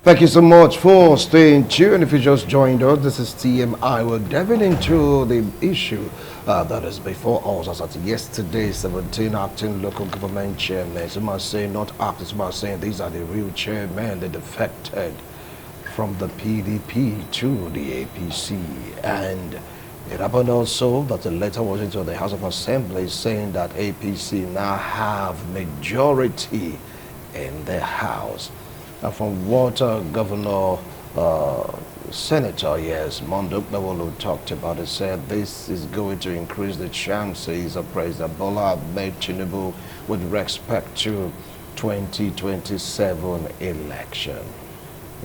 Thank you so much for staying tuned. If you just joined us, this is TMI. We're diving into the issue that is before us as at yesterday, 17 acting local government chairmen. Some are saying not acting, some are saying these are the real chairmen. They defected from the PDP to the APC. And it happened also that a letter was into the House of Assembly saying that APC now have majority in the House. And from what Governor, Senator, Monduk Nawolu talked about, it said this is going to increase the chances of President Bola Ahmed Tinubu with respect to 2027 election.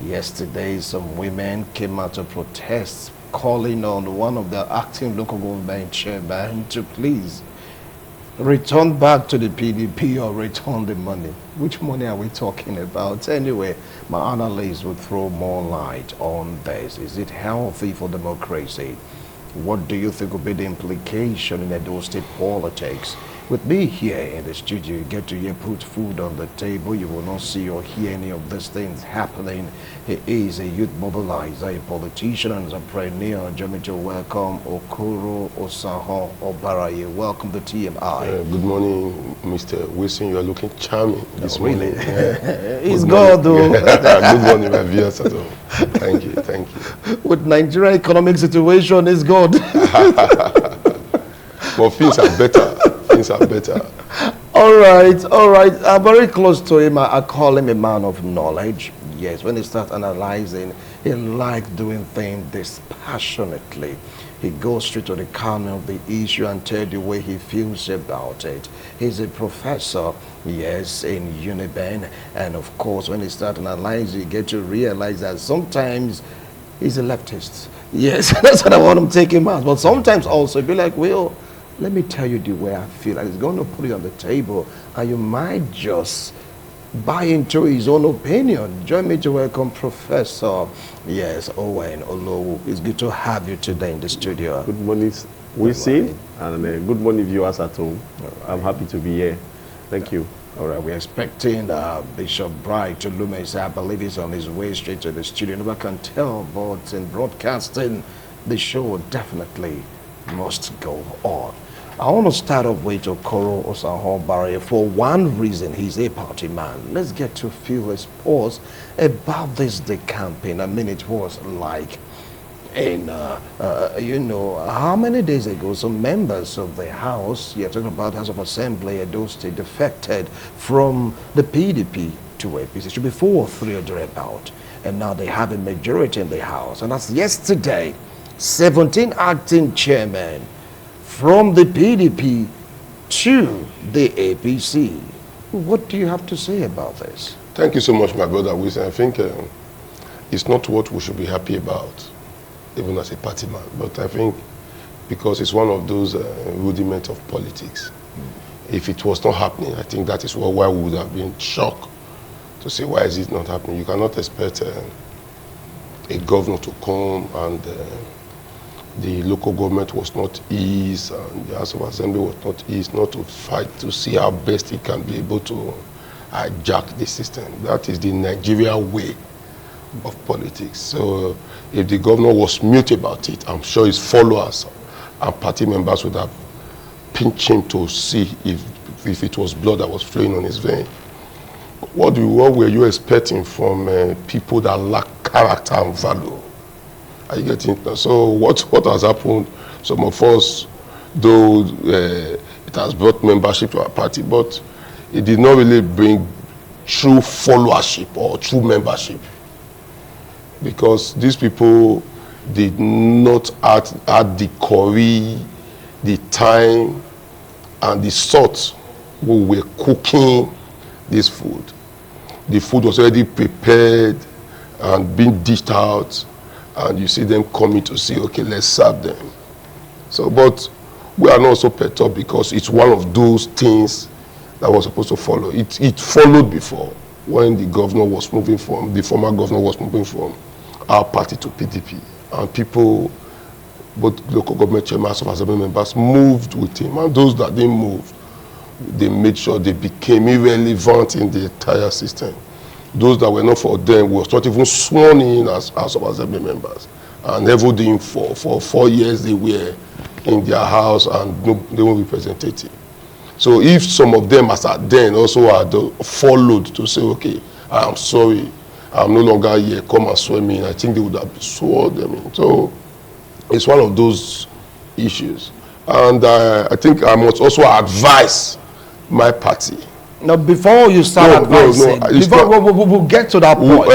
Yesterday, some women came out to protest, calling on one of the acting local government chairmen to please return back to the PDP or return the money. Which money are we talking about? Anyway, my analysts will throw more light on this. Is it healthy for democracy? What do you think will be the implication in Edo State politics? With me here in the studio, you get to hear put food on the table. You will not see or hear any of these things happening. He is a youth mobilizer, a politician, and entrepreneur. Join me to welcome Okoro Osaho Obaraye. Welcome to TMI. Good morning, Mr. Wilson. You are looking charming this morning. He's God, though. Good morning, my viewers at home. Thank you, thank you. With Nigerian economic situation, it's God. But things are better. Things are better. All right, all right. I'm very close to him. I call him a man of knowledge. Yes, when he starts analyzing, he likes doing things dispassionately. He goes straight to the kernel of the issue and tells the way he feels about it. He's a professor, yes, in Uniben. And of course, when he starts analyzing, you get to realize that sometimes he's a leftist. Yes, that's what I want to take him out. But sometimes also be like, well, let me tell you the way I feel. And he's going to put it on the table, and you might just buy into his own opinion. Join me to welcome Professor, yes, Owen Olowu. It's good to have you today in the studio. Good morning, Wilson, and good morning, viewers at home. Right. I'm happy to be here. Thank you. All right, we're expecting Bishop Bright to Lumes. I believe he's on his way straight to the studio. Nobody can tell, but in broadcasting, the show definitely must go on. I want to start off with Okoro Osaho Obaraye. For one reason, he's a party man. Let's get to feel his pulse about this day campaign. I mean, it was like in, you know, how many days ago, some members of the House, you're talking about House of Assembly, Edo State, defected from the PDP to APC. It should be 4 or 3 or thereabout. And now they have a majority in the House. And that's yesterday, 17 acting chairmen from the PDP to the APC. What do you have to say about this? Thank you so much, my brother Wilson. I think it's not what we should be happy about, even as a party man. But I think because it's one of those rudiments of politics. If it was not happening, I think that is why we would have been shocked to say, why is it not happening? You cannot expect a governor to come and the local government was not eased and the House of Assembly was not eased, not to fight to see how best it can be able to hijack the system. That is the Nigeria way of politics. So if the governor was mute about it, I'm sure his followers and party members would have pinched him to see if it was blood that was flowing on his vein. What were you expecting from people that lack character and value? Are you getting it? So what has happened? Some of us, though it has brought membership to our party, but it did not really bring true followership or true membership, because these people did not add the curry, the time, and the salt we were cooking this food. The food was already prepared and being dished out, and you see them coming to say, okay, let's serve them. So, but we are not so perturbed because it's one of those things that was supposed to follow. It followed before, when the governor was moving from, the former governor was moving from our party to PDP. And people, both local government chairmen, House of Assembly members, moved with him. And those that didn't move, they made sure they became irrelevant in the entire system. those that were not for them were not even sworn in as House of Assembly members. And everything for 4 years they were in their house and no, they were representative. So if some of them as at then also had followed to say, okay, I'm sorry, I'm no longer here, come and swear me in, I think they would have sworn them in. So it's one of those issues. And I think I must also advise my party. Now, before you start advising, we'll get to that point.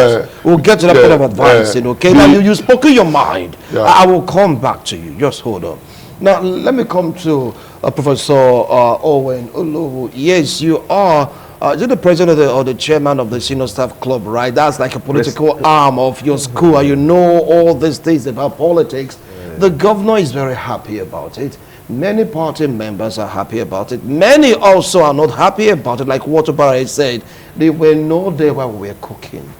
We'll get to that point of advising, okay? Now, you've spoken your mind. Yeah. I will come back to you. Just hold on. Now, let me come to Professor Owen Olowu. Yes, you are you're the president or the chairman of the senior staff club, right? That's like a political arm of your school, and you know all these things about politics. The governor is very happy about it. Many party members are happy about it. Many also are not happy about it. Like Waterbury said, they were not there while we were cooking.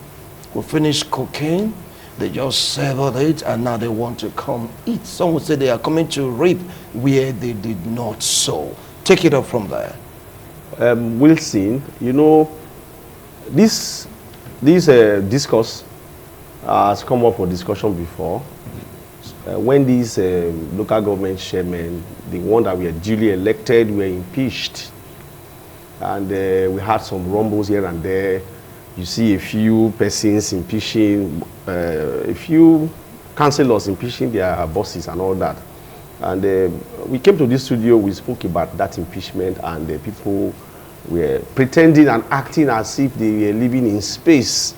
We finished cooking, they just severed it, and now they want to come eat. Some would say they are coming to reap where they did not sow. Take it up from there. Wilson, you know, this discourse has come up for discussion before. When these local government chairmen, the one that were duly elected, were impeached, and we had some rumbles here and there. You see a few persons impeaching, a few councillors impeaching their bosses and all that. And we came to this studio, we spoke about that impeachment, and people were pretending and acting as if they were living in space.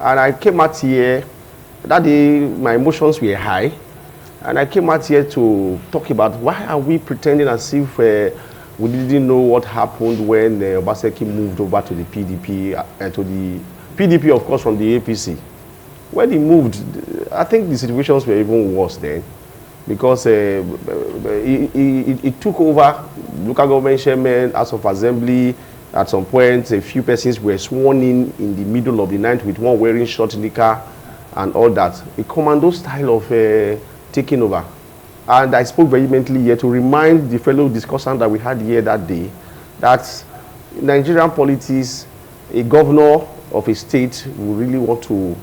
And I came out here, that day my emotions were high. And I came out here to talk about why are we pretending as if we didn't know what happened when Obaseki moved over to the PDP, of course, from the APC. When he moved, I think the situations were even worse then, because he took over local government chairman, House of Assembly. At some point, a few persons were sworn in the middle of the night with one wearing short knicker and all that. A commando style of taking over. And I spoke vehemently here to remind the fellow discussant that we had here that day that Nigerian politics, a governor of a state will really want to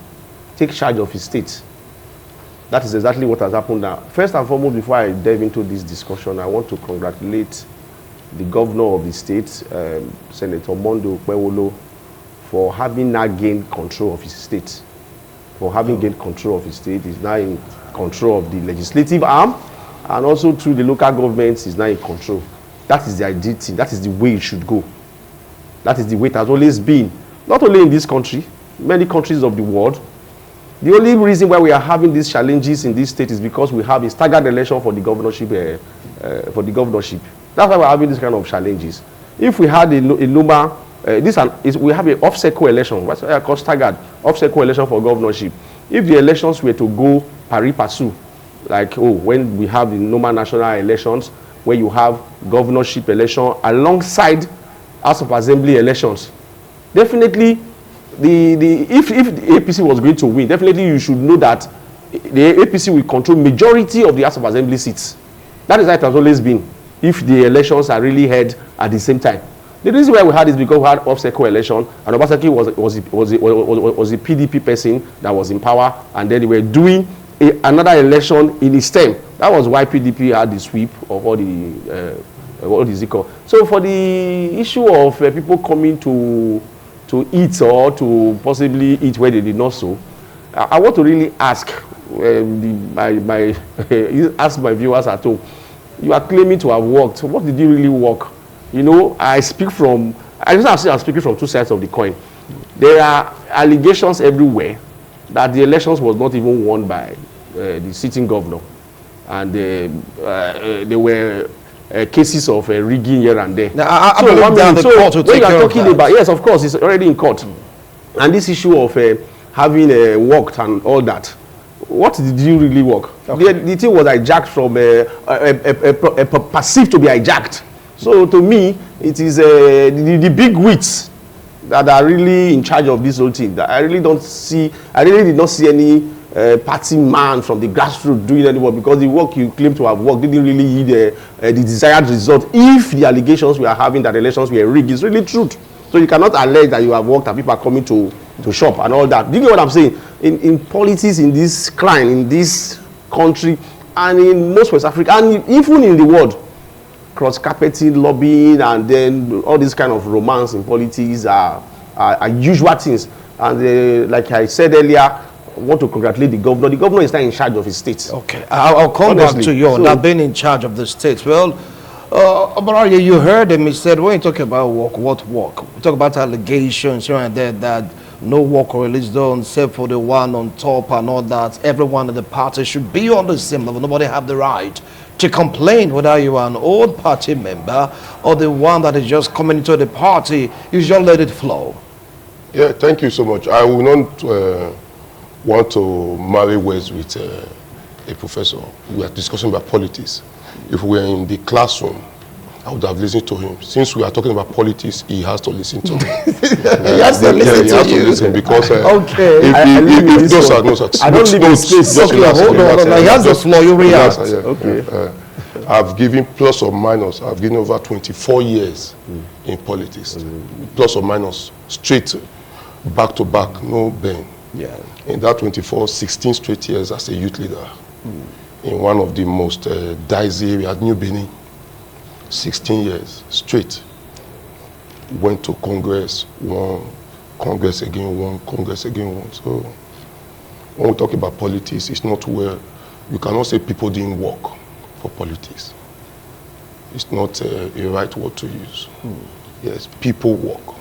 take charge of his state. That is exactly what has happened now. First and foremost, before I delve into this discussion, I want to congratulate the governor of the state, Senator Mondo Kwewolo, for having now gained control of his state. For having gained control of his state, he's now in control of the legislative arm, and also through the local governments is now in control. That is the ideal thing. That is the way it should go. That is the way it has always been. Not only in this country, many countries of the world. The only reason why we are having these challenges in this state is because we have a staggered election for the governorship. That's why we're having this kind of challenges. If we had a normal, we have an off-cycle election, what's called staggered off-cycle election for governorship. If the elections were to go pari passu, like when we have the normal national elections, where you have governorship election alongside House of Assembly elections, definitely if the APC was going to win, definitely you should know that the APC will control majority of the House of Assembly seats. That is how it has always been, if the elections are really held at the same time. The reason why we had is because we had off-cycle election, and Obaseki was a PDP person that was in power, and then they were doing another election in his term. That was why PDP had the sweep of all the what is it called? So for the issue of people coming to eat or to possibly eat where they did not sow, I want to really ask ask my viewers at home. You are claiming to have worked. What did you really work? You know, I'm speaking from two sides of the coin. There are allegations everywhere that the elections was not even won by the sitting governor, and there were cases of rigging here and there. Now, I believe that the court will take care of that. Yes, of course, it's already in court. And this issue of having worked and all that, what did you really work? Okay. The thing was hijacked from perceived to be hijacked. So to me, it is the big wigs that are really in charge of this whole thing. That I really did not see any party man from the grassroots doing any work, because the work you claim to have worked didn't really yield the desired result. If the allegations we are having that elections were rigged is really true. So you cannot allege that you have worked and people are coming to to shop and all that. Do you get what I'm saying? In politics, in this crime, in this country, and in most West Africa, and even in the world, cross-carpeting, lobbying, and then all this kind of romance in politics are usual things. And like I said earlier, I want to congratulate the governor. The governor is not in charge of his state. Okay, I'll come back to you on that being in charge of the state. Well, Obaraya, you heard him. He said, when you talk about work, what work? We talk about allegations here and there that no work or release done except for the one on top and all that. Everyone in the party should be on the same level. Nobody have the right to complain whether you are an old party member or the one that is just coming into the party. You just let it flow. Yeah, thank you so much. I will not want to marry words with a professor. We are discussing about politics. If we were in the classroom, I would have listened to him. Since we are talking about politics, he has to listen to me. He has to listen to you. Listen because okay. if those are no such, I don't live in space. Okay, hold on. He has the floor. You react. Okay. I've given plus or minus. I've given over 24 years in politics, plus or minus, straight, back to back, no bend. Yeah. In that 16 straight years as a youth leader in one of the most dicey areas, New Benin. 16 years straight. Went to Congress, won Congress again, won Congress again, won. So when we talk about politics, it's not where you cannot say people didn't work for politics. It's not a right word to use. Yes, people work.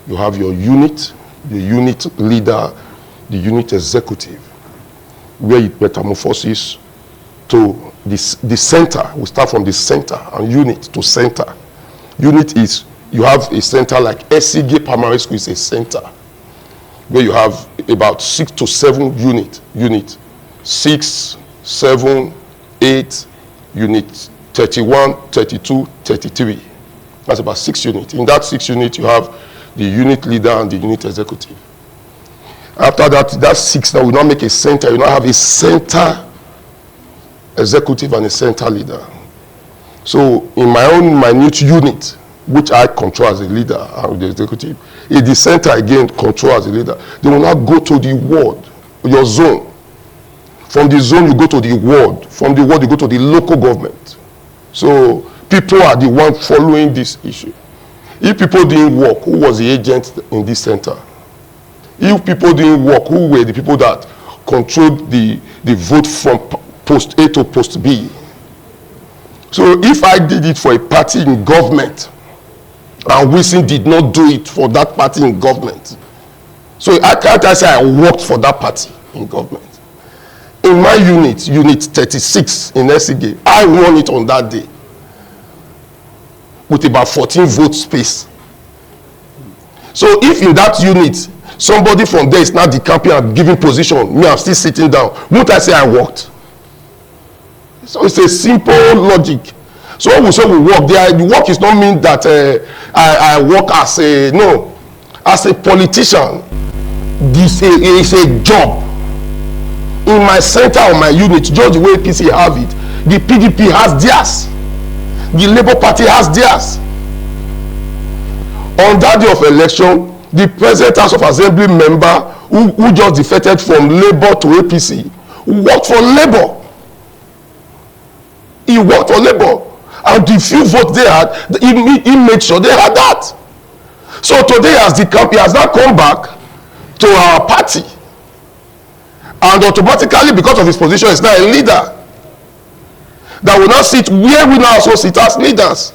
You have your unit, the unit leader, the unit executive, where it metamorphoses to the center. We start from the center and unit to center. Unit is, you have a center like SCG Primary School is a center where you have about 6 to 7 unit 6, 7, 8, unit 31, 32, 33. That's about 6 units. In that 6 units, you have the unit leader and the unit executive. After that 6 now will not make a center. You now have a center executive and a center leader. So in my own minute unit, which I control as a leader and the executive, in the center again control as a leader, they will now go to the ward, your zone. From the zone you go to the ward. From the ward you go to the local government. So people are the ones following this issue. If people didn't work, who was the agent in this center? If people didn't work, who were the people that controlled the vote from post A to post B? So if I did it for a party in government, and Wilson did not do it for that party in government, so I can't say I worked for that party in government. In my unit, unit 36 in SCG, I won it on that day with about 14 vote space. So if in that unit, somebody from there is now decamping and giving position, me I'm still sitting down, won't I say I worked? So it's a simple logic. So when we say we work, the work is not mean that I work as a politician. This is a job. In my center or my unit, just the way APC have it, the PDP has theirs. The Labour Party has theirs. On that day of election, the present House of Assembly member who just defected from Labour to APC worked for Labour. He worked for Labour. And the few votes they had, he made sure they had that. So today as the camp, he has now come back to our party. And automatically, because of his position, is now a leader. That will now sit where we now also sit as leaders.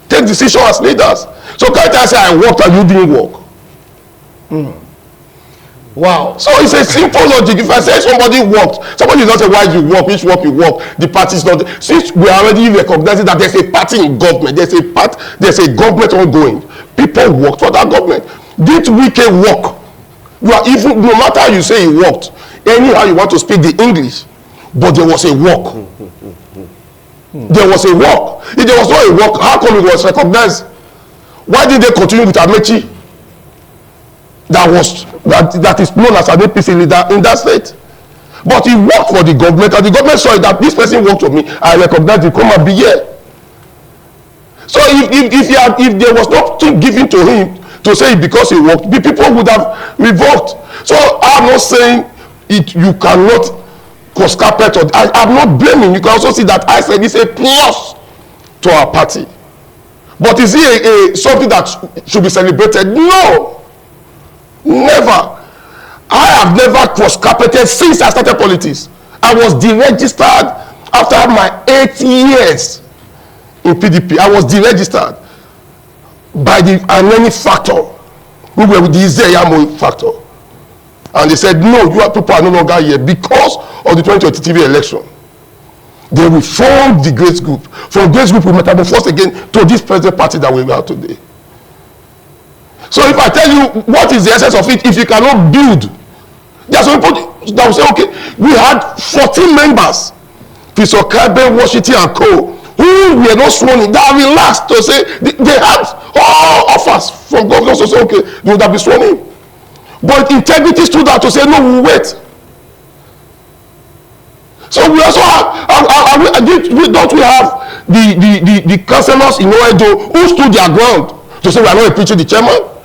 Take decisions as leaders. So can't I say I worked and you didn't work? Wow. So it's a simple logic. If I say somebody worked, somebody does not say why you work, which work you work, the party is not. Since we are already recognizing that there's a party in government, there's a government ongoing. People work for that government. Did Wike work? You are even, no matter how you say he worked, anyhow you want to speak the English, but there was a work. There was a work. If there was not a work, how come it was recognized? Why did they continue with Amechi? That is known as an APC leader in that state. But he worked for the government, and the government saw that this person worked for me. I recognize him, come and be here. So if there was nothing given to him to to say because he worked, the people would have revoked. So I'm not saying it. You cannot cross carpet. Or I'm not blaming. You can also see that I said it's a plus to our party. But is it something that should be celebrated? No, never. I have never cross-carpeted since I started politics. I was deregistered after my 8 years in PDP. I was deregistered by the Aneni factor. We were with the Izeyamo factor. And they said, no, you people are no longer here because of the 2023 election. They will form the Grace Group. From Grace Group, we metamorphose again to this present party that we are today. So if I tell you what is the essence of it, if you cannot build, there are some people that will say, okay, we had 14 members, Professor Kabe, Washington and Co., who were not sworn in, that relaxed to say, they had all offers from governors to say, okay, they would have been sworn in. But integrity stood out to say, no, we will wait. So we also have, don't we have the councillors in Oedo who stood their ground to say we are not impeaching the chairman?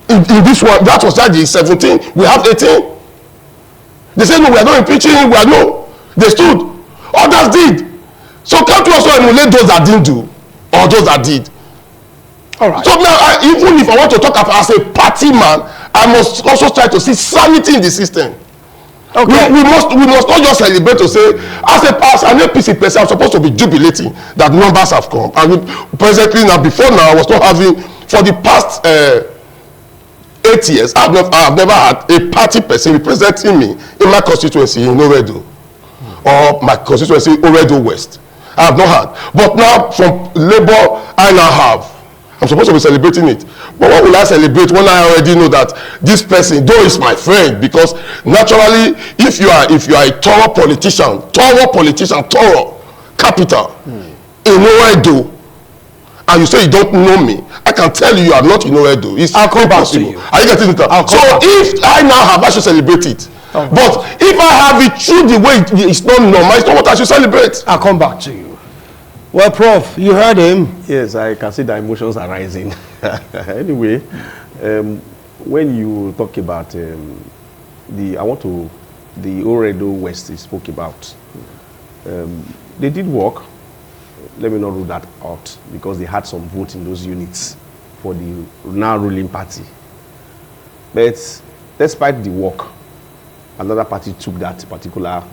In this one, that was the 17, we have 18. They said no, we are not impeaching him, we are no. They stood. Others did. So can't we also emulate those that didn't do or those that did? All right. So now, even if I want to talk as a party man, I must also try to see sanity in the system. Okay. We must not just celebrate to say, as an APC person, I'm supposed to be jubilating that numbers have come. And presently now, before now, I was not having, for the past 8 years, I've never had a party person representing me in my constituency in Oredo, or my constituency Oredo West. I have not had. But now, from Labour, I now have. I'm supposed to be celebrating it. But what will I celebrate when I already know that this person, though is my friend, because naturally, if you are a thorough politician, thorough capital, in Oredo, and you say you don't know me, I can tell you are not in Oredo. I'll come back to you. Are you getting it? So if I now have, I should celebrate it. But if I have it through the way it's not normal, it's not what I should celebrate. I'll come back to you. Well, Prof, you heard him. Yes, I can see the emotions are rising. Anyway, when you talk about the Oredo West he spoke about, they did work. Let me not rule that out because they had some votes in those units for the now ruling party. But despite the work, another party took that particular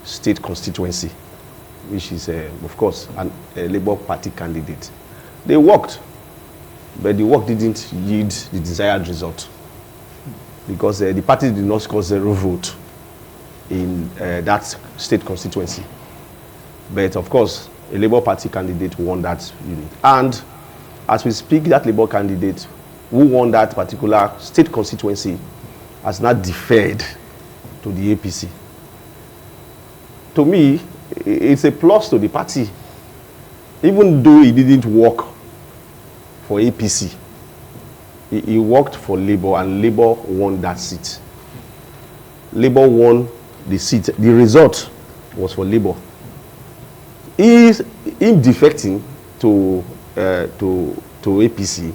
state constituency, which is, of course, a Labour Party candidate. They worked, but the work didn't yield the desired result because the party did not score 0 vote in that state constituency. But, of course, a Labour Party candidate won that unit. And as we speak, that Labour candidate who won that particular state constituency has now deferred to the APC. To me, it's a plus to the party, even though he didn't work for APC. He worked for Labour, and Labour won that seat. Labour won the seat. The result was for Labour. Him defecting to APC,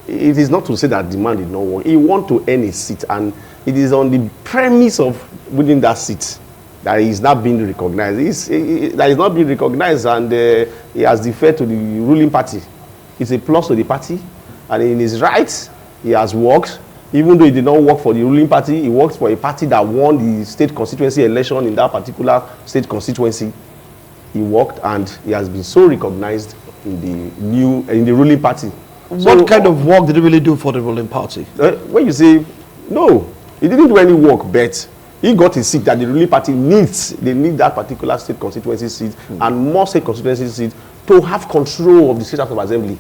it is not to say that the man did not won. He won to earn a seat, and it is on the premise of winning that seat that he is not being recognized. That is not being recognized, and he has deferred to the ruling party. It's a plus to the party, and in his rights, he has worked. Even though he did not work for the ruling party, he worked for a party that won the state constituency election in that particular state constituency. He worked, and he has been so recognized in the ruling party. What kind of work did he really do for the ruling party? When you say no, he didn't do any work, but he got a seat that the ruling party needs. They need that particular state constituency seat and more state constituency seats to have control of the state house of assembly.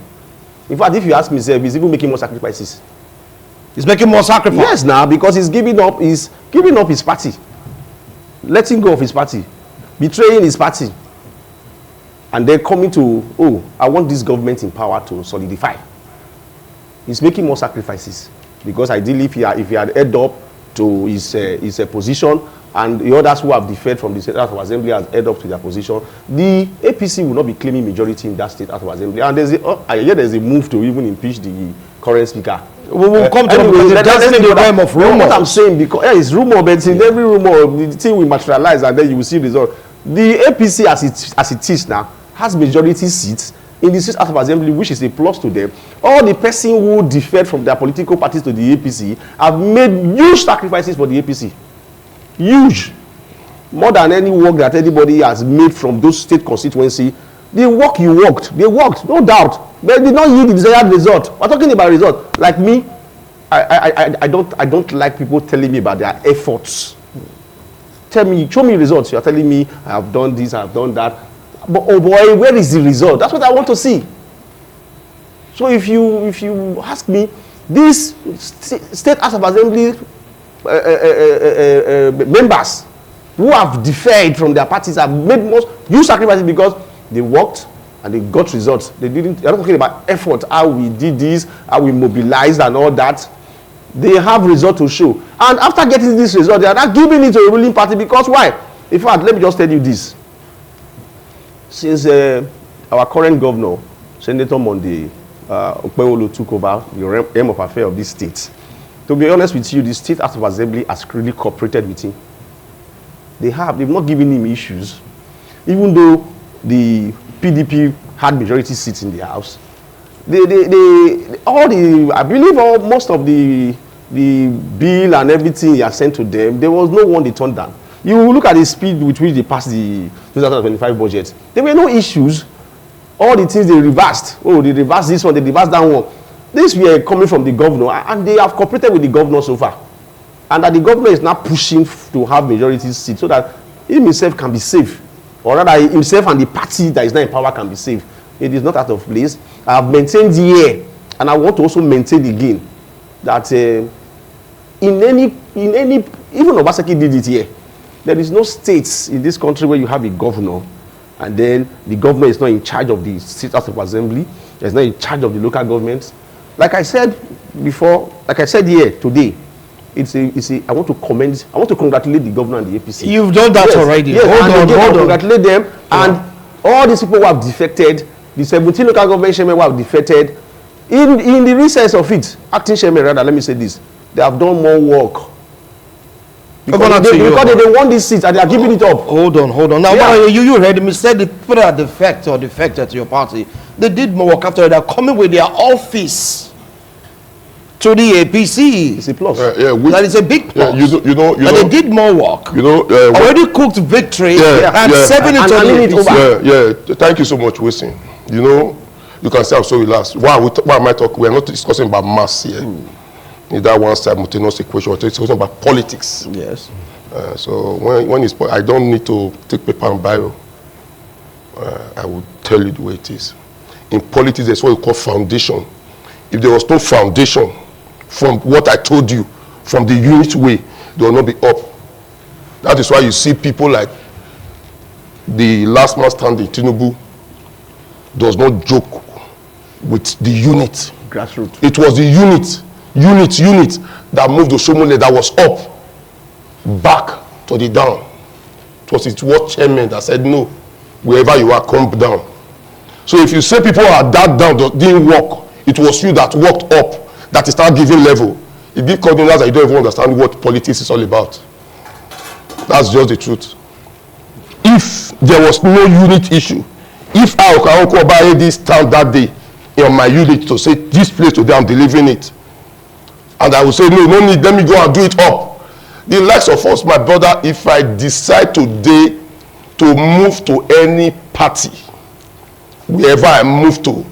In fact, if you ask me, he's even making more sacrifices. He's making more sacrifices? Yes, now, because he's giving up his party, letting go of his party, betraying his party, and then coming to, oh, I want this government in power to solidify. He's making more sacrifices because ideally, if he had head up to his position, and the others who have deferred from the State House of Assembly has head up to their position, the APC will not be claiming majority in that State House of Assembly. And there's a move to even impeach the current speaker. We will come to Anyway, that's in the realm of rumors. What I'm saying, because it's rumor, but in every rumor, the thing will materialize, and then you will see result. The APC, as it is now, has majority seats in the State House of Assembly, which is a plus to them. All the person who deferred from their political parties to the APC have made huge sacrifices for the APC. Huge. More than any work that anybody has made from those state constituency. The work you worked, they worked, no doubt. But they did not yield the desired result. We're talking about result. Like me, I don't like people telling me about their efforts. Tell me, show me results. You're telling me I have done this, I have done that. But oh boy, where is the result? That's what I want to see. So if you ask me, these State House of Assembly members who have deferred from their parties have made most huge sacrifices because they worked and they got results. They're not talking about effort, how we did this, how we mobilized and all that. They have result to show. And after getting this result, they are not giving it to a ruling party because why? In fact, let me just tell you this. Since our current governor, Senator Monday Okpewolo, took over the aim of affair of this state, to be honest with you, the State House of Assembly has really cooperated with him. They've not given him issues, even though the PDP had majority seats in the house. I believe most of the bill and everything he has sent to them, there was no one they turned down. You look at the speed with which they passed the 2025 budget. There were no issues. All the things they reversed. Oh, they reversed this one, they reversed that one. These were coming from the governor, and they have cooperated with the governor so far. And that the governor is now pushing to have majority seats so that he himself can be safe. Or rather, himself and the party that is now in power can be safe. It is not out of place. I have maintained here, and I want to also maintain again, that in any, even Obaseki did it here. There is no states in this country where you have a governor, and then the governor is not in charge of the State House of Assembly, is not in charge of the local governments. Like I said before, like I said here today, I want to congratulate the governor and the APC. You've done that already. Yes, hold on. Congratulate them, and all these people who have defected, the 17 local government chairmen who have defected, in the recess of it, acting chairman rather, let me say this, they have done more work. Because they want this seat and they are giving it up. Hold on. Now, you heard me say the people that defected to your party, they did more work after they're coming with their office to the APC. It's a plus. That is a big plus. You know, they did more work. Already cooked victory and serving it to the APC. Thank you so much, Wilson. You can say I'm so relaxed. Why am I talking? We're not discussing about mass here. Neither one simultaneous equation. We're talking about politics. Yes. So when it's, I don't need to take paper and biro. I will tell you the way it is. In politics, there's what we call foundation. If there was no foundation from what I told you, from the unit way, they will not be up. That is why you see people like the last man standing, Tinubu, does not joke with the unit. Grassroots. It was the unit that moved Oshomole that was up back to the down. It was its world chairman that said, no, wherever you are, come down. So if you say people are that down, that didn't work, it was you that worked up, that is now giving level. It gives confidence that you don't even understand what politics is all about. That's just the truth. If there was no unit issue, if I Okaonko buy this town that day in my unit to say this place today I'm delivering it, and I will say no need, let me go and do it up. The likes of us, my brother, if I decide today to move to any party, wherever I move to,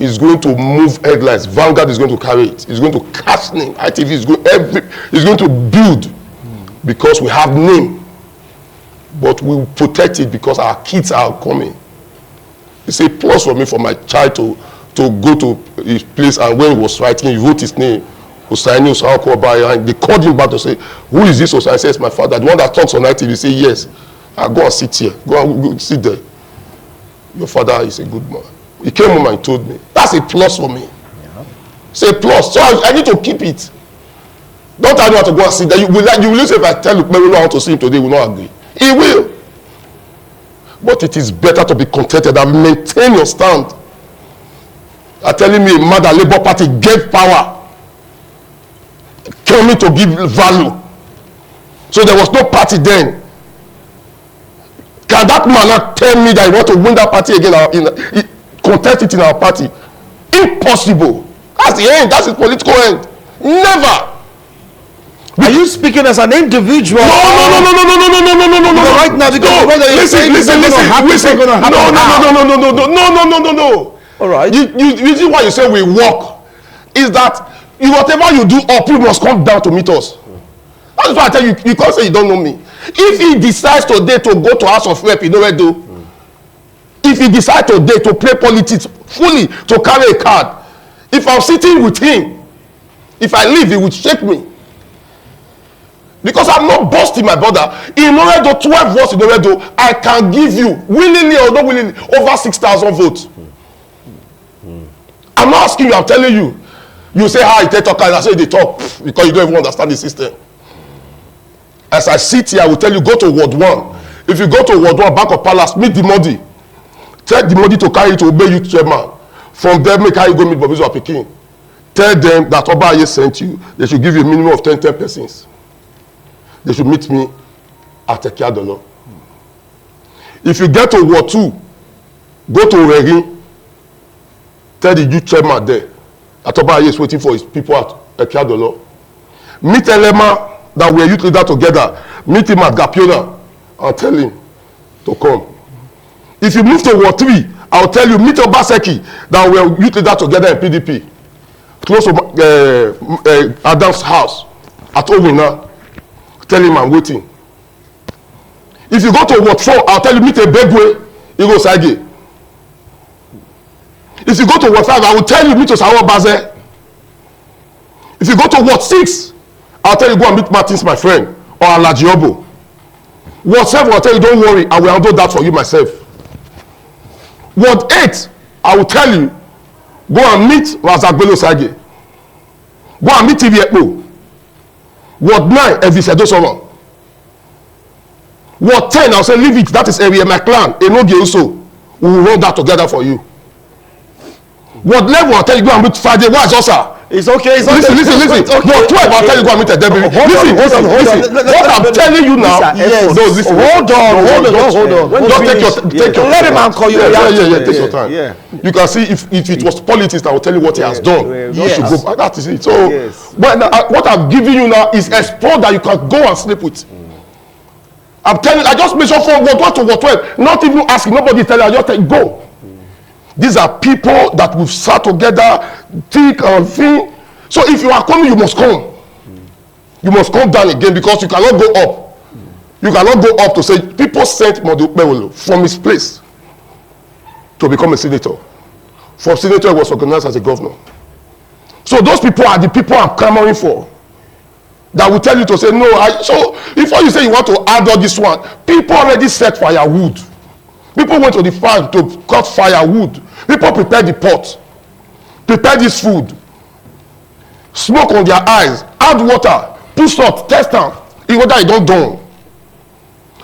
is going to move headlines. Vanguard is going to carry it. It's going to catch name. ITV is going to build because we have name, but we will protect it because our kids are coming. It's a plus for me for my child to go to his place, and when he was writing, he wrote his name. Hussaini Usahakoba, and they called him back to say, who is this Hussaini? I says, my father, the one that talks on ITV. Say, yes. I go and sit here. Go sit there. Your father is a good man. He came home and told me. That's a plus for me. Yeah. It's a plus. So I need to keep it. Don't tell me how to go and sit there. You will say if I tell you, maybe we don't want to see him today, we will not agree. He will. But it is better to be contented and maintain your stand. are telling me a man that Labour Party gave power, coming to give value. So there was no party then. Can that man not tell me that he want to win that party again, contest it in our party? Impossible. That's the end. That's his political end. Never. Are you speaking as an individual? No. Right now, because listen. No. All right. You see why you say we work is that whatever you do up, you must come down to meet us. That's why I tell you, you can't say you don't know me. If he decides today to go to House of Rep, you know where do. If he decides today to play politics fully, to carry a card, if I'm sitting with him, if I leave, he would shake me. Because I'm not busting my brother. In order to 12 votes in order to, I can give you, willingly or not willingly, over 6,000 votes. I'm not asking you, I'm telling you. You say, how they talk, and I say they talk because you don't even understand the system. As I sit here, I will tell you, go to Ward 1. If you go to Ward 1, back of Palace, meet the Modi. Tell the Modi to carry you to obey you, chairman. From there, make how you go meet Bobizo Pekin. Tell them that Obaye sent you. They should give you a minimum of 10 persons. They should meet me at Ekiadolo. If you get to Ward 2, go to Regi. Tell the youth chairman there that Obaye is waiting for his people at Ekiadolo. Meet Elema, that we are youth leader together. Meet him at Gapiona and tell him to come. If you move to Ward 3, I'll tell you, meet Obaseki, that we are youth leader together in PDP. Close to Adam's house at Owina. Tell him I'm waiting. If you go to Ward 4, I'll tell you, meet a Begwe, Igo Sage. If you go to Ward 5, I will tell you, meet Osawa Baze. If you go to Ward 6, I'll tell you, go and meet Martins, my friend, or Alajiobo. Ward 7, I'll tell you, don't worry, I will handle that for you myself. Ward 8, I will tell you, go and meet Razagbelo Sage. Go and meet Iviepo. Ward 9, Evisedo Solon. Ward 10, I'll say, leave it, that is area my clan, Enoge also. We will run that together for you. Ward 11, I'll tell you, go and meet Friday, why Josa? It's okay. Listen. Okay. Ward 12, I'll tell you, go and meet a Debbie. Listen. What I'm telling you now, yes. no, listen. Hold on. Don't take your let him call you. Yeah, take your time. Yeah. You can see if it was politics, I will tell you what he has done. You should go. That is it. So, but what I'm giving you now is a sport that you can go and sleep with. I'm telling you, I just mentioned from Ward 1 to Ward 12, not even asking, nobody telling you, I just tell you, go. These are people that we've sat together, thick and thin. So if you are coming, you must come. You must come down again because you cannot go up. You cannot go up to say, people sent Modupewolo from his place to become a senator. From senator, he was organized as a governor. So those people are the people I'm clamoring for. That will tell you to say, no. So before you say you want to add all this one, people already set firewood. People went to the farm to cut firewood. People prepare the pot, prepare this food, smoke on their eyes, add water, put salt, test them, in whether it don't done.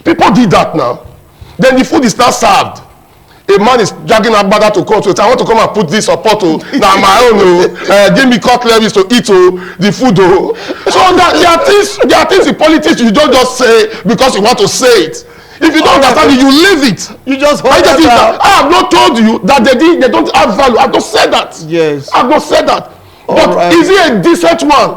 People did that now. Then the food is not served. A man is dragging a brother to come to it. I want to come and put this or pot. Now my own. Give me cutleries to eat the food. So there are things in politics you don't just say because you want to say it. If you don't understand it, you leave it. You just hold it. I have not told you that they don't have value. I've not said that. Yes. I've not said that. But is he a decent one?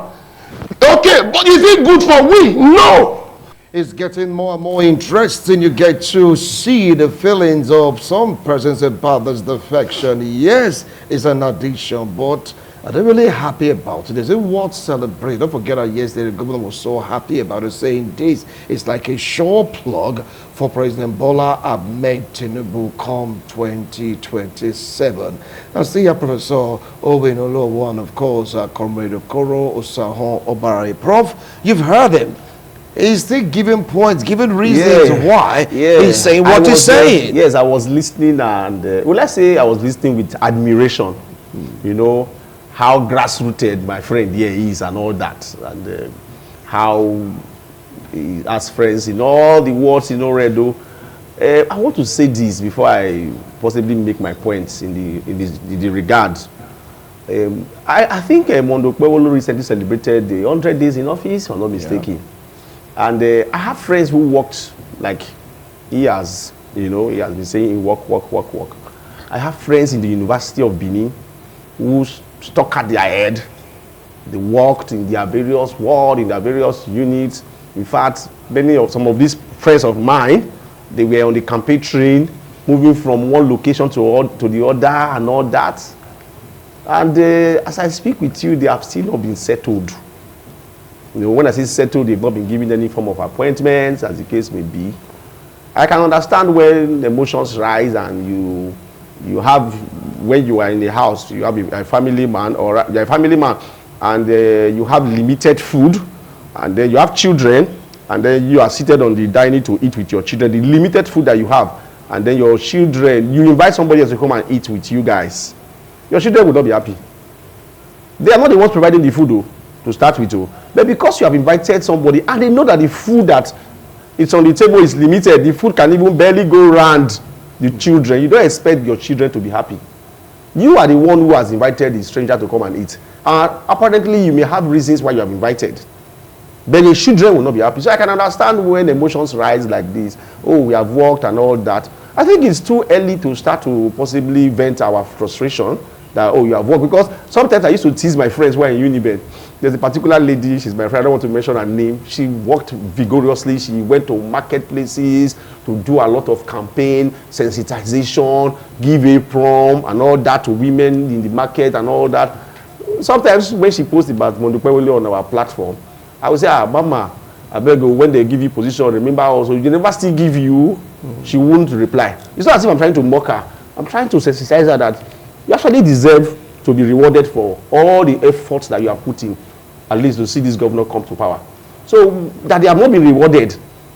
Okay, but is it good for we? No. It's getting more and more interesting. You get to see the feelings of some persons about this defection. Yes, it's an addition, but are they really happy about it? Is it worth celebrating? Don't forget that yesterday the governor was so happy about it, saying this is like a sure plug for President Bola Ahmed Tinubu come 2027. And see here, Professor Owen Olowo, and of course, Comrade Okoro Osahon Obare. Prof, you've heard him. He's still giving points, giving reasons why he's saying what he's saying. Yes, I was listening and, well, let's say I was listening with admiration, you know, how grassrooted my friend here is and all that, and how he has friends in all the words in Oredo. I want to say this before I possibly make my points in the regard I think Mondo Kwewolo recently celebrated the 100 days in office, if I'm not mistaken. Yeah. And I have friends who worked like he has been saying work. I have friends in the University of Benin who stuck at their head. They worked in their various wards, in their various units. In fact, some of these friends of mine, they were on the campaign train, moving from one location to the other and all that. And as I speak with you, they have still not been settled. When I say settled, they've not been given any form of appointments, as the case may be. I can understand when emotions rise and you have, when you are in the house, you have a family man, or you're a family man, and you have limited food, and then you have children, and then you are seated on the dining to eat with your children, the limited food that you have, and then your children, you invite somebody else to come and eat with you guys. Your children will not be happy. They are not the ones providing the food, though, to start with, though. But because you have invited somebody, and they know that the food that it's on the table is limited, the food can even barely go around the children, you don't expect your children to be happy. You are the one who has invited the stranger to come and eat. And apparently, you may have reasons why you have invited. But the children will not be happy. So I can understand when emotions rise like this. Oh, we have worked and all that. I think it's too early to start to possibly vent our frustration that, oh, you have worked. Because sometimes I used to tease my friends who are in Uniben. There's a particular lady, she's my friend, I don't want to mention her name. She worked vigorously. She went to marketplaces to do a lot of campaign, sensitization, give a prom and all that to women in the market and all that. Sometimes when she posts about Mondo Kwewolo on our platform, I would say, Mama, I beg you, when they give you position, remember also, you never still give you, she won't reply. It's not as if I'm trying to mock her. I'm trying to sensitize her that you actually deserve to be rewarded for all the efforts that you have put in, at least to see this governor come to power. So that they have not been rewarded,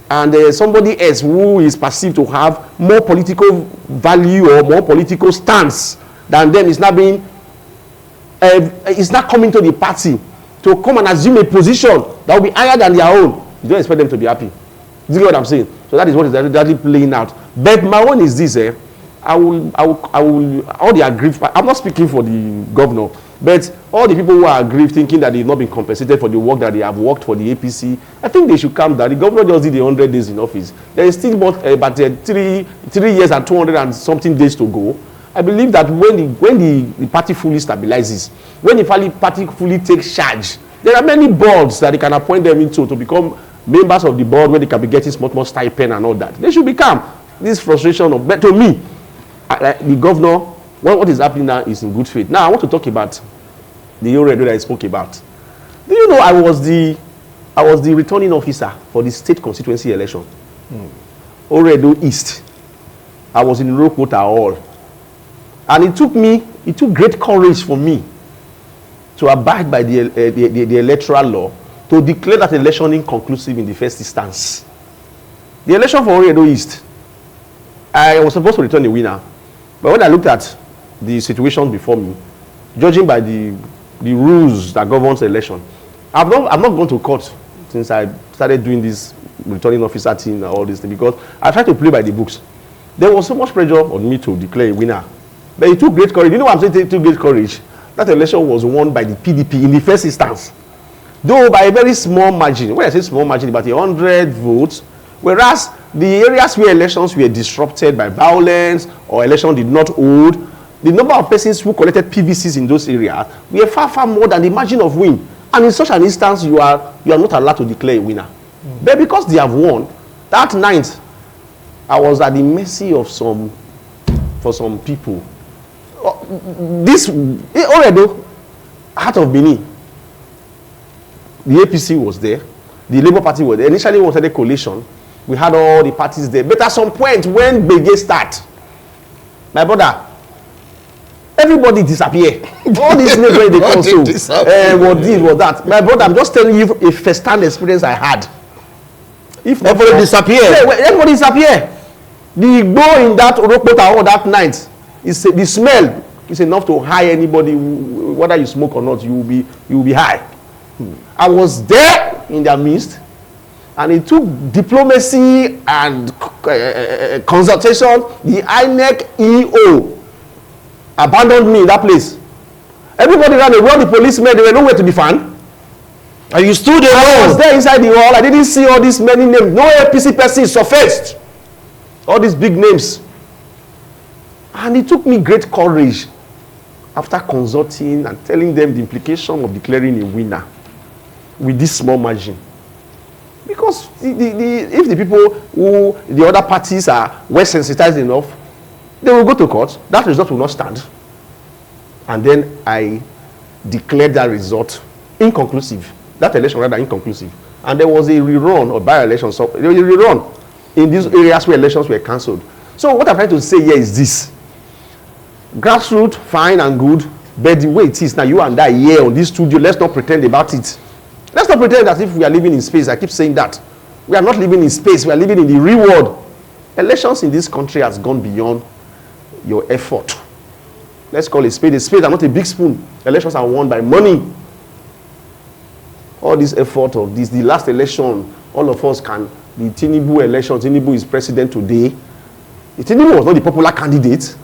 and somebody else who is perceived to have more political value or more political stance than them is not being, is not coming to the party to come and assume a position that will be higher than their own. You don't expect them to be happy. Do you know what I'm saying? So that is what is exactly playing out. But my one is this, I will, all the aggrieved, I'm not speaking for the governor, but all the people who are aggrieved thinking that they've not been compensated for the work that they have worked for the APC, I think they should calm down. The governor just did the 100 days in office. There is still about 3 years and 200 and something days to go. I believe that when the party fully stabilizes, when the party fully takes charge, there are many boards that they can appoint them into to become members of the board where they can be getting more stipend and all that. They should become this frustration of, but to me, the governor, what is happening now is in good faith. Now I want to talk about the Oredo that I spoke about. Do you know I was the returning officer for the state constituency election? Oredo East. I was in Rokota Hall. And it took great courage for me to abide by the electoral law to declare that election inconclusive in the first instance. The election for Oredo East, I was supposed to return the winner. But when I looked at the situation before me, judging by the rules that governs the election, I've not gone to court since I started doing this returning officer thing and all this thing, because I tried to play by the books. There was so much pressure on me to declare a winner. But it took great courage. You know what I'm saying? It took great courage. That election was won by the PDP in the first instance. Though by a very small margin. When I say small margin, about 100 votes. Whereas the areas where elections were disrupted by violence or election did not hold, the number of persons who collected PVCs in those areas were far, far more than the margin of win. And in such an instance, you are not allowed to declare a winner. But because they have won, that night, I was at the mercy of some people. This Oredo, heart of Benin, the APC was there, the Labour Party was there. Initially, we wanted a coalition. We had all the parties there. But at some point, when Bege start, my brother, everybody disappear. All these names they come so, what this, what that. My brother, I'm just telling you a first-hand experience I had. If everybody disappear, everybody disappear. The go in that Orokota all that night, the smell is enough to high anybody, whether you smoke or not, you will be high. I was there in their midst, and it took diplomacy and consultation. The INEC EO abandoned me in that place. Everybody ran away. All the policemen, they were nowhere to be found. And you stood alone. I was there inside the hall. I didn't see all these many names. No APC person surfaced. All these big names. And it took me great courage after consulting and telling them the implication of declaring a winner with this small margin. Because if the people who, the other parties are well sensitized enough, they will go to court. That result will not stand. And then I declared that result inconclusive. That election rather inconclusive. And there was a rerun or by-election. So there was a rerun in these areas where elections were cancelled. So what I'm trying to say here is this. Grassroots, fine and good, but the way it is now, you and I here on this studio, let's not pretend about it. Let's not pretend as if we are living in space. I keep saying that. We are not living in space. We are living in the real world. Elections in this country has gone beyond your effort. Let's call it spade and not a big spoon. Elections are won by money. All this effort of this, the last election, all of us can, the Tinubu election, Tinubu is president today. The Tinubu was not the popular candidate.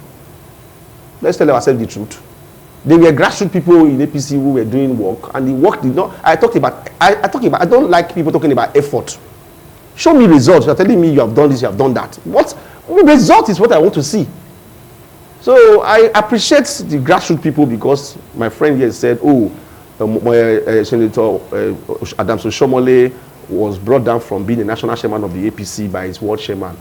Let's tell ourselves the truth. There were grassroots people in APC who were doing work, and the work did not. I don't like people talking about effort. Show me results. You're telling me you have done this, you have done that. What result is what I want to see. So I appreciate the grassroots people because my friend here said, oh, Senator Adams Oshomole was brought down from being the national chairman of the APC by his world chairman.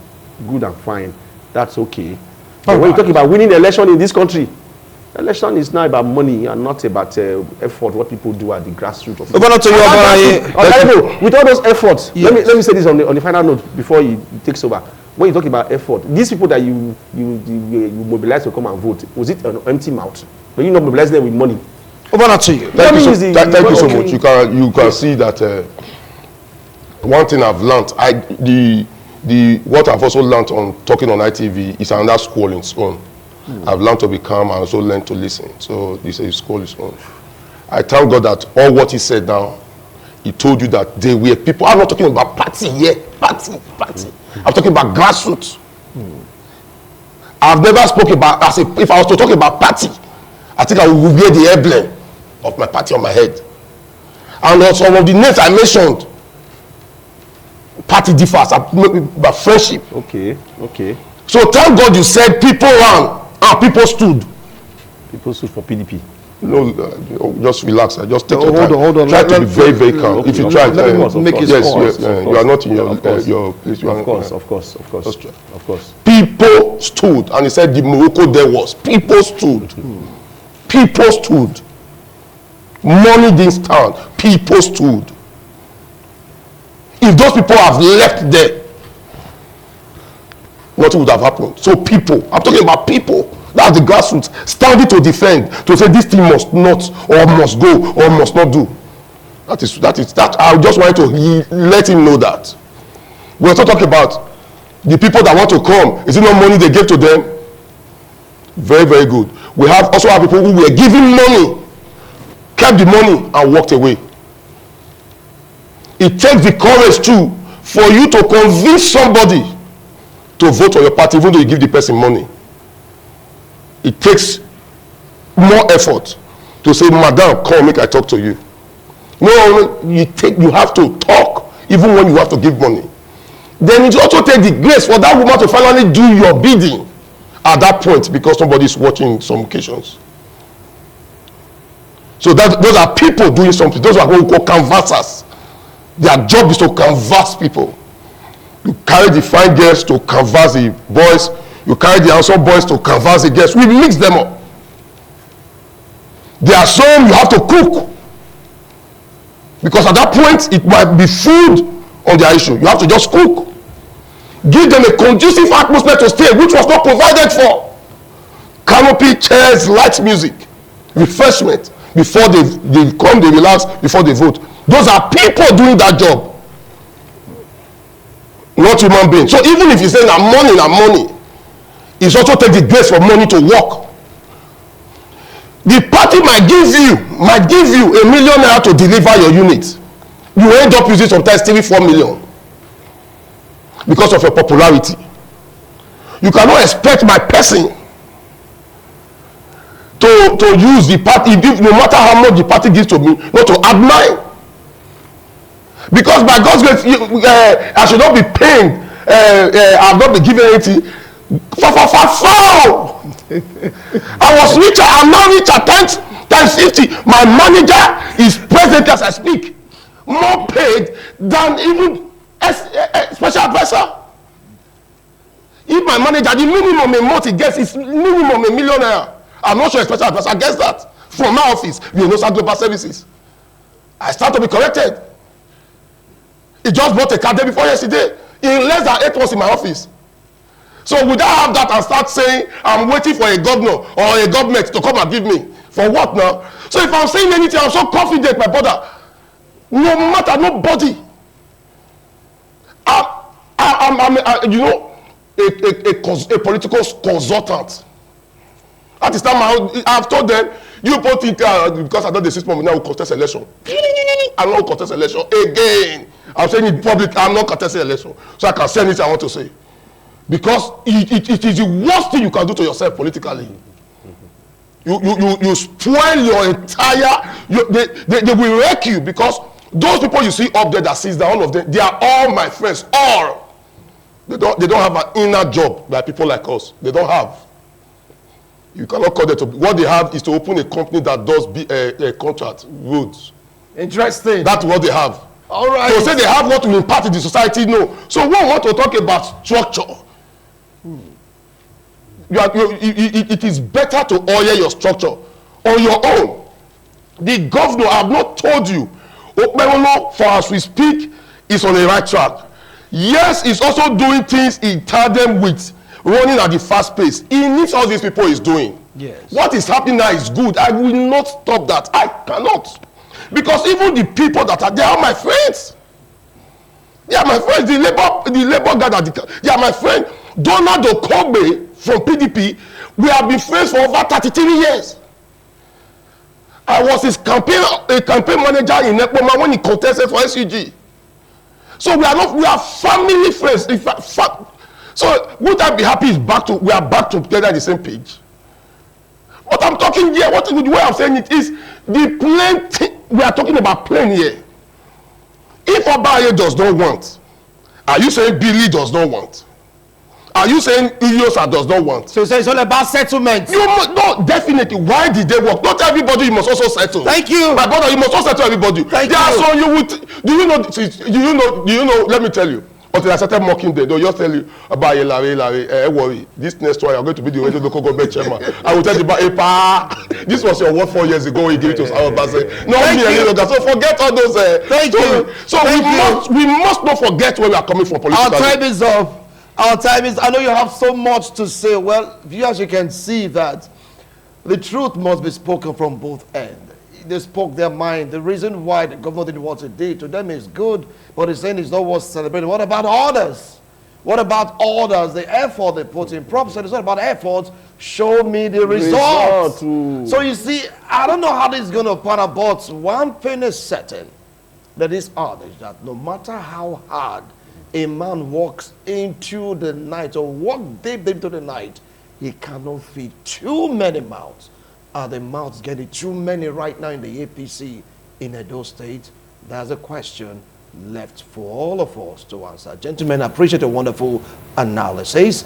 Good and fine. That's okay. But when you talk about winning the election in this country, election is now about money and not about effort, what people do at the grassroots. With all those efforts, yes. let me say this on the final note before he takes over. When you talk about effort, these people that you mobilize to come and vote, was it an empty mouth? But you not mobilize them with money. Over to you. Thank you so much. You can see that one thing I've learned, what I've also learned on talking on ITV is another school in its own. I've learned to be calm and also learned to listen. So this is school its own. I thank God that all what he said now, he told you that they were people. I'm not talking about party here, party. I'm talking about grassroots. I've never spoken about, if I was to talk about party, I think I would wear the emblem of my party on my head. And on some of the names I mentioned, party differs, but friendship. Okay. So thank God you said people ran and people stood. People stood for PDP. No, just relax. Just take your time. Hold on. Try to be very, very calm. Okay, if you try, make it yes, you are not in your place. Of course. People stood, and he said the Morocco there was. People stood. People stood. Money didn't stand. People stood. If those people have left there, nothing would have happened. So people, I'm talking about people. That's the grassroots standing to defend, to say this thing must not, or must go, or must not do. That is that. I just want to let him know that. We're also talking about the people that want to come. Is it not money they gave to them? Very, very good. We also have people who were giving money, kept the money, and walked away. It takes the courage too for you to convince somebody to vote for your party, even though you give the person money. It takes more effort to say, Madam, come, make I talk to you. No, you have to talk even when you have to give money. Then it also takes the grace for that woman to finally do your bidding at that point because somebody is watching in some occasions. So those are people doing something. Those are what we call canvassers. Their job is to canvass people. You carry the fine girls to canvass the boys. You carry the handsome boys to canvass the girls. We mix them up. There are some you have to cook. Because at that point, it might be food on their issue. You have to just cook. Give them a conducive atmosphere to stay, which was not provided for. Canopy, chairs, light music, refreshment. Before they come, they relax, before they vote. Those are people doing that job. Not human beings. So even if you say na money, it's also take the grace for money to work. The party might give you $1 million to deliver your unit. You end up using sometimes 3-4 million because of your popularity. You cannot expect my person to use the party, no matter how much the party gives to me, not to add mine. Because by God's grace, I should not be paying. I have not been given anything. Foul! I was richer. I'm now richer times 50. My manager is present as I speak, more paid than even special advisor. If my manager, the minimum a month he gets is minimum $1 million. I'm not sure a special advisor gets that from my office. We know some global services. I start to be corrected. He just bought a car day before yesterday in less than 8 months in my office. So would I have that and start saying I'm waiting for a governor or a government to come and give me? For what now? So if I'm saying anything, I'm so confident, my brother. No matter, nobody. I'm you know, a political consultant. At this time, I've told them, you both think because I done the system, now we contest election. I'm not contest election again. I'm saying in public, I'm not contesting election. So I can say anything I want to say. Because it is the worst thing you can do to yourself politically. You spoil your entire, they will wreck you, because those people you see up there that sits down, all of them, they are all my friends, all. They don't have an inner job like people like us. They don't have. You cannot call them to, what they have is to open a company that does a contract, roads. Interesting. That's what they have. All right. So say they have what will impact in the society, no. So we want to talk about structure. It is better to oil your structure on your own. The governor, I have not told you, Okpebholo, for as we speak, is on the right track. Yes, he's also doing things in tandem with running at the fast pace. He needs all these people he's doing. Yes. What is happening now is good. I will not stop that. I cannot. Because even the people that are there are my friends. They are my friends. The labor guy, they are my friend. Donald Okobe from PDP, we have been friends for over 33 years. I was his campaign manager in Ekpoma when he contested for SUG. So we are family friends. In fact, so would I be happy we are back together at the same page? What I'm talking here, the way I'm saying it is the plain thing. We are talking about plain here. If Obaye does not want, are you saying Billy does not want? Are you saying Iyosa does not want? So it's all about settlement. You must, no, definitely. Why did they work? Not everybody, you must also settle. Thank you. My brother, you must also settle everybody. Thank you. you. So you would, do you know, let me tell you. Until I started mocking them, they'll just tell you about worry. This next one, you're going to be the local government chairman. I will tell you about APA. This was your word 4 years ago. He gave it to us. Not me any longer. So forget all those. Thank you. So we must not forget where we are coming from politically. Our time is up. Our time is, I know you have so much to say. Well, viewers, you can see that the truth must be spoken from both ends. They spoke their mind. The reason why the governor did what he did to them is good, but he's saying it's not worth celebrating. What about others? What about others? The effort they put in. Prof said it's not about effort. Show me the results. So you see, I don't know how this is going to pan out, but one thing is certain. That is others, that no matter how hard a man walks into the night or walk deep into the night, he cannot feed too many mouths. Are the mouths getting too many right now in the APC in Edo State? That's a question left for all of us to answer. Gentlemen, I appreciate a wonderful analysis.